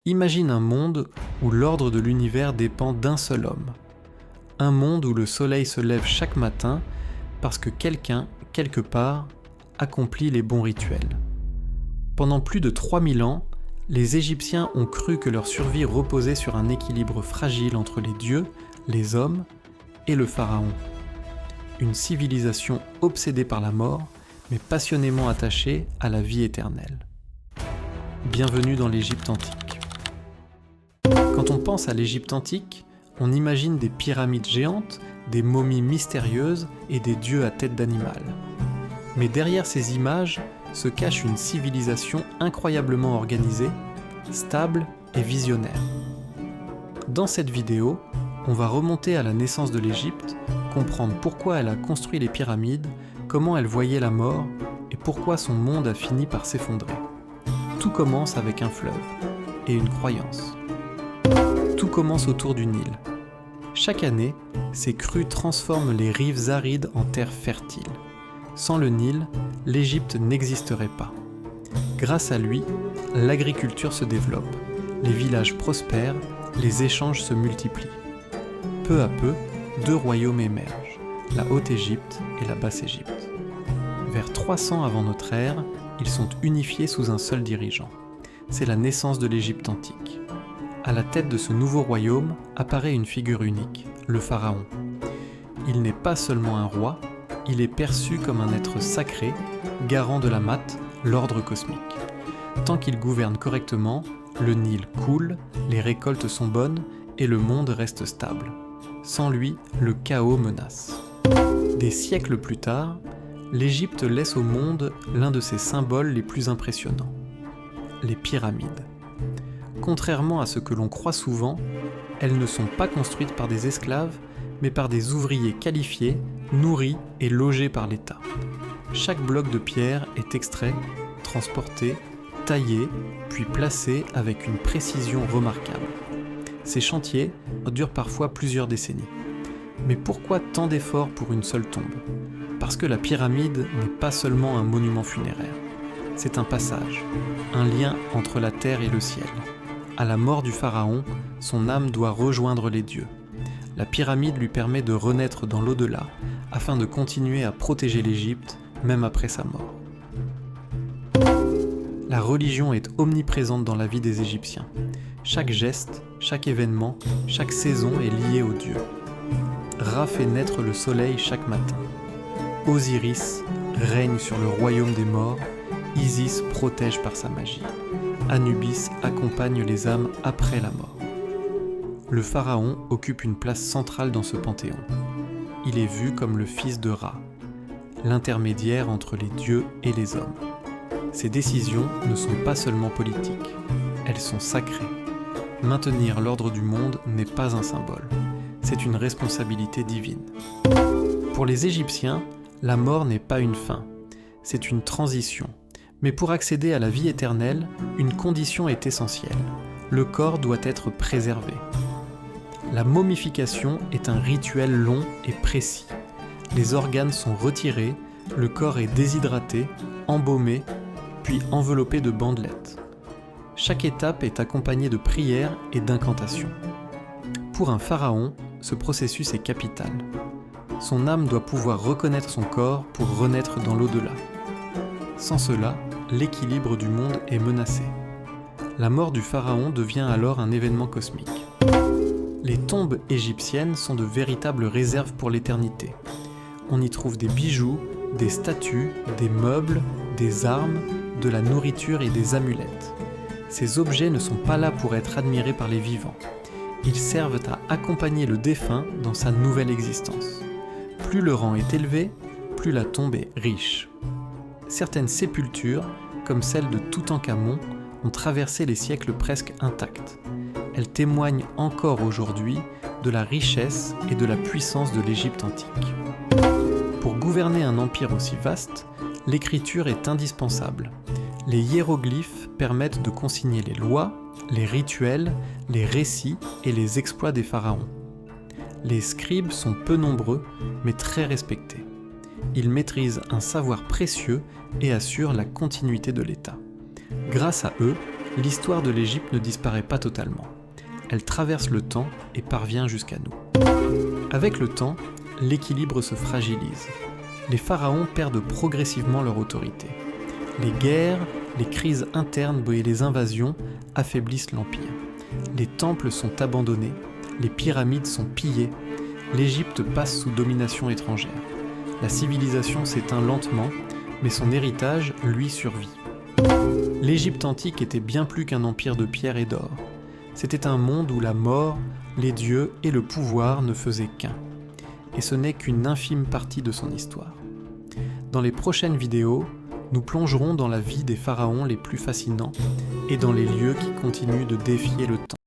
Imagine un monde où l'ordre de l'univers dépend d'un seul homme. Un monde où le soleil se lève chaque matin parce que quelqu'un, quelque part, accomplit les bons rituels. Pendant plus de 3000 ans, les Égyptiens ont cru que leur survie reposait sur un équilibre fragile entre les dieux, les hommes et le pharaon. Une civilisation obsédée par la mort, mais passionnément attachée à la vie éternelle. Bienvenue dans l'Égypte antique. Quand on pense à l'Égypte antique, on imagine des pyramides géantes, des momies mystérieuses et des dieux à tête d'animal. Mais derrière ces images se cache une civilisation incroyablement organisée, stable et visionnaire. Dans cette vidéo, on va remonter à la naissance de l'Égypte, comprendre pourquoi elle a construit les pyramides, comment elle voyait la mort et pourquoi son monde a fini par s'effondrer. Tout commence avec un fleuve et une croyance. Tout commence autour du Nil. Chaque année, ces crues transforment les rives arides en terres fertiles. Sans le Nil, l'Égypte n'existerait pas. Grâce à lui, l'agriculture se développe, les villages prospèrent, les échanges se multiplient. Peu à peu, deux royaumes émergent, la Haute-Égypte et la Basse-Égypte. Vers 300 avant notre ère, ils sont unifiés sous un seul dirigeant. C'est la naissance de l'Égypte antique. À la tête de ce nouveau royaume apparaît une figure unique, le pharaon. Il n'est pas seulement un roi, il est perçu comme un être sacré, garant de la Maat, l'ordre cosmique. Tant qu'il gouverne correctement, le Nil coule, les récoltes sont bonnes et le monde reste stable. Sans lui, le chaos menace. Des siècles plus tard, l'Égypte laisse au monde l'un de ses symboles les plus impressionnants, les pyramides. Contrairement à ce que l'on croit souvent, elles ne sont pas construites par des esclaves, mais par des ouvriers qualifiés, nourris et logés par l'État. Chaque bloc de pierre est extrait, transporté, taillé, puis placé avec une précision remarquable. Ces chantiers durent parfois plusieurs décennies. Mais pourquoi tant d'efforts pour une seule tombe ? Parce que la pyramide n'est pas seulement un monument funéraire. C'est un passage, un lien entre la terre et le ciel. À la mort du pharaon, son âme doit rejoindre les dieux. La pyramide lui permet de renaître dans l'au-delà, afin de continuer à protéger l'Égypte, même après sa mort. La religion est omniprésente dans la vie des Égyptiens. Chaque geste, chaque événement, chaque saison est lié aux dieux. Ra fait naître le soleil chaque matin. Osiris règne sur le royaume des morts, Isis protège par sa magie. Anubis accompagne les âmes après la mort. Le pharaon occupe une place centrale dans ce panthéon. Il est vu comme le fils de Ra, l'intermédiaire entre les dieux et les hommes. Ses décisions ne sont pas seulement politiques, elles sont sacrées. Maintenir l'ordre du monde n'est pas un symbole, c'est une responsabilité divine. Pour les Égyptiens, la mort n'est pas une fin, c'est une transition. Mais pour accéder à la vie éternelle, une condition est essentielle. Le corps doit être préservé. La momification est un rituel long et précis. Les organes sont retirés, le corps est déshydraté, embaumé, puis enveloppé de bandelettes. Chaque étape est accompagnée de prières et d'incantations. Pour un pharaon, ce processus est capital. Son âme doit pouvoir reconnaître son corps pour renaître dans l'au-delà. Sans cela, l'équilibre du monde est menacé. La mort du pharaon devient alors un événement cosmique. Les tombes égyptiennes sont de véritables réserves pour l'éternité. On y trouve des bijoux, des statues, des meubles, des armes, de la nourriture et des amulettes. Ces objets ne sont pas là pour être admirés par les vivants. Ils servent à accompagner le défunt dans sa nouvelle existence. Plus le rang est élevé, plus la tombe est riche. Certaines sépultures, comme celle de Toutankhamon, ont traversé les siècles presque intactes. Elles témoignent encore aujourd'hui de la richesse et de la puissance de l'Égypte antique. Pour gouverner un empire aussi vaste, l'écriture est indispensable. Les hiéroglyphes permettent de consigner les lois, les rituels, les récits et les exploits des pharaons. Les scribes sont peu nombreux, mais très respectés. Ils maîtrisent un savoir précieux et assurent la continuité de l'État. Grâce à eux, l'histoire de l'Égypte ne disparaît pas totalement. Elle traverse le temps et parvient jusqu'à nous. Avec le temps, l'équilibre se fragilise. Les pharaons perdent progressivement leur autorité. Les guerres, les crises internes et les invasions affaiblissent l'empire. Les temples sont abandonnés, les pyramides sont pillées, l'Égypte passe sous domination étrangère. La civilisation s'éteint lentement, mais son héritage, lui, survit. L'Égypte antique était bien plus qu'un empire de pierre et d'or. C'était un monde où la mort, les dieux et le pouvoir ne faisaient qu'un. Et ce n'est qu'une infime partie de son histoire. Dans les prochaines vidéos, nous plongerons dans la vie des pharaons les plus fascinants et dans les lieux qui continuent de défier le temps.